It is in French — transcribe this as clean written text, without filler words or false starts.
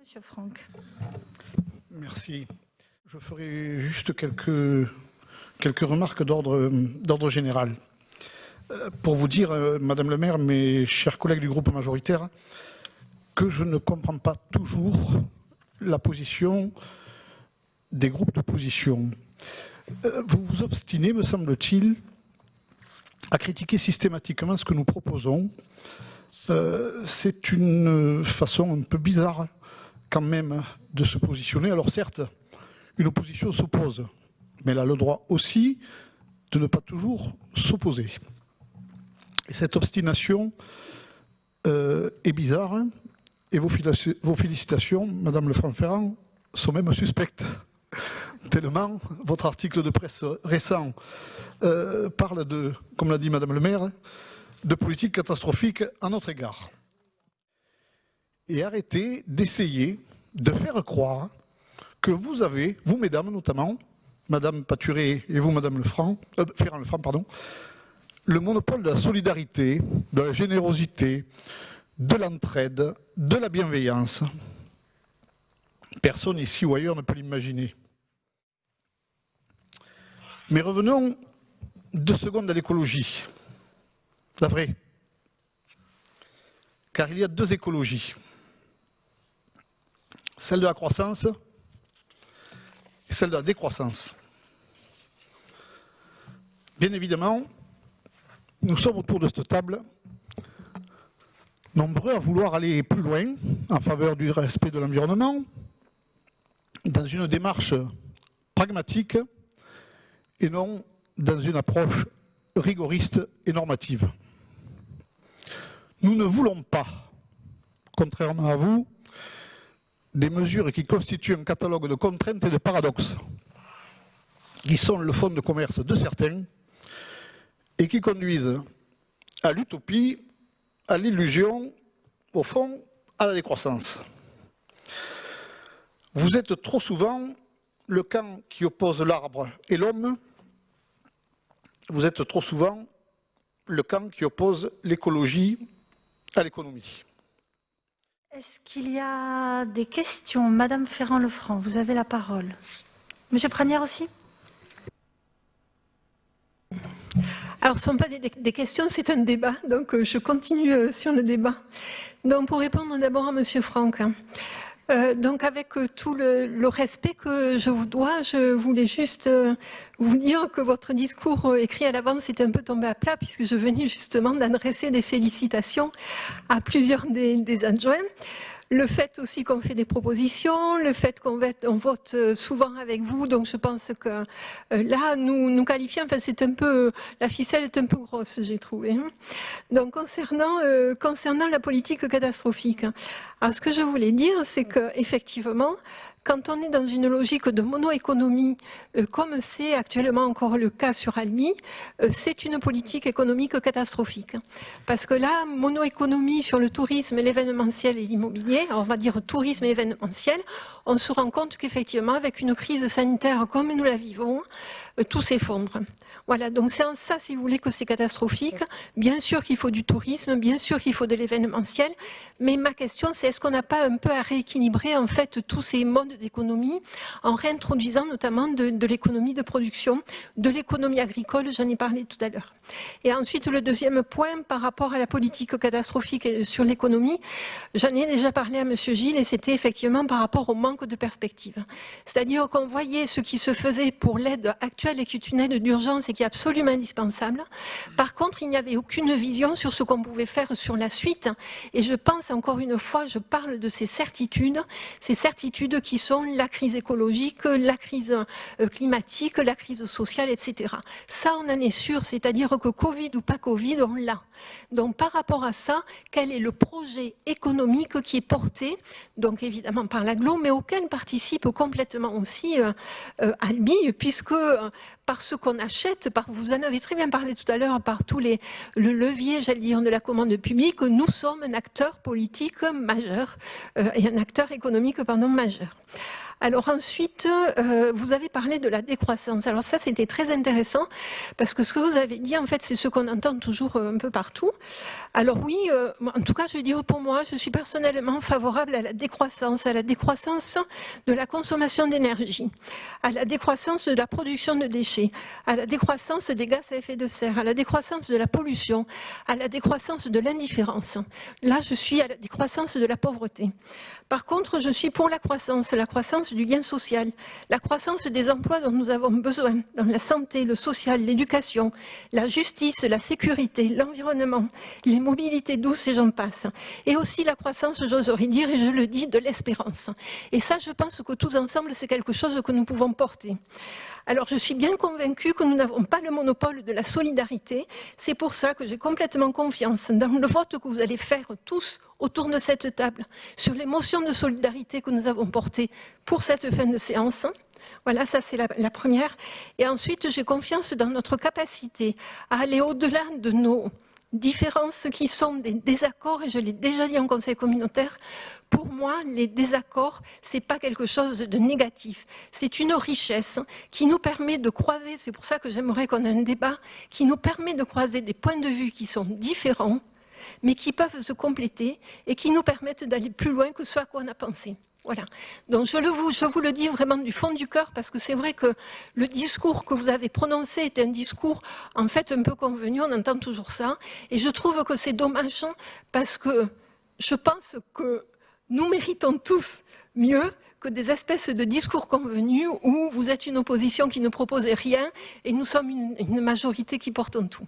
Monsieur Franck. Merci. Je ferai juste quelques remarques d'ordre général. Pour vous dire, Madame le maire, mes chers collègues du groupe majoritaire, que je ne comprends pas toujours la position des groupes d'opposition. Vous vous obstinez, me semble-t-il, à critiquer systématiquement ce que nous proposons. C'est une façon un peu bizarre quand même de se positionner. Alors certes, une opposition s'oppose, mais elle a le droit aussi de ne pas toujours s'opposer. Et cette obstination est bizarre, et vos félicitations, Madame Lefranc-Ferrand, sont même suspectes. Tellement votre article de presse récent parle de, comme l'a dit Madame le maire, de politique catastrophique à notre égard. Et arrêtez d'essayer de faire croire que vous avez, vous mesdames notamment, Madame Paturé et vous Madame Ferrand-Lefranc, pardon, le monopole de la solidarité, de la générosité, de l'entraide, de la bienveillance. Personne ici ou ailleurs ne peut l'imaginer. Mais revenons 2 secondes à l'écologie. La vraie. Car il y a 2 écologies. Celle de la croissance et celle de la décroissance. Bien évidemment, nous sommes autour de cette table nombreux à vouloir aller plus loin en faveur du respect de l'environnement, dans une démarche pragmatique et non dans une approche rigoriste et normative. Nous ne voulons pas, contrairement à vous, des mesures qui constituent un catalogue de contraintes et de paradoxes, qui sont le fonds de commerce de certains et qui conduisent à l'utopie, à l'illusion, au fond, à la décroissance. Vous êtes trop souvent le camp qui oppose l'arbre et l'homme. Vous êtes trop souvent le camp qui oppose l'écologie à l'économie. Est-ce qu'il y a des questions? Madame Ferrand-Lefranc, vous avez la parole. Monsieur Pranière aussi? Alors, ce ne sont pas des questions, c'est un débat, donc je continue sur le débat. Donc, pour répondre d'abord à Monsieur Franck, donc avec tout le respect que je vous dois, je voulais juste vous dire que votre discours écrit à l'avance était un peu tombé à plat, puisque je venais justement d'adresser des félicitations à plusieurs des adjoints. Le fait aussi qu'on fait des propositions, le fait qu'on vote souvent avec vous, donc je pense que là, nous qualifions, enfin c'est un peu, la ficelle est un peu grosse, j'ai trouvé. Donc concernant la politique catastrophique, alors ce que je voulais dire, c'est que effectivement, quand on est dans une logique de monoéconomie, comme c'est actuellement encore le cas sur Almi, c'est une politique économique catastrophique. Parce que là, monoéconomie sur le tourisme, l'événementiel et l'immobilier, on va dire tourisme et événementiel, on se rend compte qu'effectivement, avec une crise sanitaire comme nous la vivons, tout s'effondre. Voilà, donc c'est en ça, si vous voulez, que c'est catastrophique. Bien sûr qu'il faut du tourisme, bien sûr qu'il faut de l'événementiel, mais ma question, c'est est-ce qu'on n'a pas un peu à rééquilibrer en fait tous ces modes d'économie en réintroduisant notamment de l'économie de production, de l'économie agricole, j'en ai parlé tout à l'heure. Et ensuite, le deuxième point, par rapport à la politique catastrophique sur l'économie, j'en ai déjà parlé à Monsieur Gilles, et c'était effectivement par rapport au manque de perspective. C'est-à-dire qu'on voyait ce qui se faisait pour l'aide actuelle, et qui est une aide d'urgence et qui est absolument indispensable. Par contre, il n'y avait aucune vision sur ce qu'on pouvait faire sur la suite. Et je pense, encore une fois, je parle de ces certitudes qui sont la crise écologique, la crise climatique, la crise sociale, etc. Ça, on en est sûr, c'est-à-dire que Covid ou pas Covid, on l'a. Donc, par rapport à ça, quel est le projet économique qui est porté, donc évidemment par l'aglo, mais auquel participe complètement aussi Albi, puisque par ce qu'on achète, vous en avez très bien parlé tout à l'heure, par tous le levier, j'allais dire, de la commande publique, nous sommes un acteur politique majeur et un acteur économique, majeur. Alors ensuite, vous avez parlé de la décroissance. Alors ça, c'était très intéressant parce que ce que vous avez dit, en fait, c'est ce qu'on entend toujours un peu partout. Alors oui, en tout cas, je veux dire pour moi, je suis personnellement favorable à la décroissance de la consommation d'énergie, à la décroissance de la production de déchets, à la décroissance des gaz à effet de serre, à la décroissance de la pollution, à la décroissance de l'indifférence. Là, je suis à la décroissance de la pauvreté. Par contre, je suis pour la croissance du lien social, la croissance des emplois dont nous avons besoin dans la santé, le social, l'éducation, la justice, la sécurité, l'environnement, les mobilités douces et j'en passe. Et aussi la croissance, j'oserais dire, et je le dis, de l'espérance. Et ça, je pense que tous ensemble, c'est quelque chose que nous pouvons porter. Alors, je suis bien convaincue que nous n'avons pas le monopole de la solidarité. C'est pour ça que j'ai complètement confiance dans le vote que vous allez faire tous autour de cette table sur les motions de solidarité que nous avons portées pour cette fin de séance. Voilà, ça c'est la première. Et ensuite, j'ai confiance dans notre capacité à aller au-delà de nos différences qui sont des désaccords, et je l'ai déjà dit en conseil communautaire, pour moi, les désaccords, c'est pas quelque chose de négatif. C'est une richesse qui nous permet de croiser, c'est pour ça que j'aimerais qu'on ait un débat, qui nous permet de croiser des points de vue qui sont différents, mais qui peuvent se compléter et qui nous permettent d'aller plus loin que ce à quoi on a pensé. Voilà. Donc je vous le dis vraiment du fond du cœur parce que c'est vrai que le discours que vous avez prononcé est un discours en fait un peu convenu, on entend toujours ça, et je trouve que c'est dommage parce que je pense que nous méritons tous mieux que des espèces de discours convenus où vous êtes une opposition qui ne propose rien et nous sommes une majorité qui portons tout.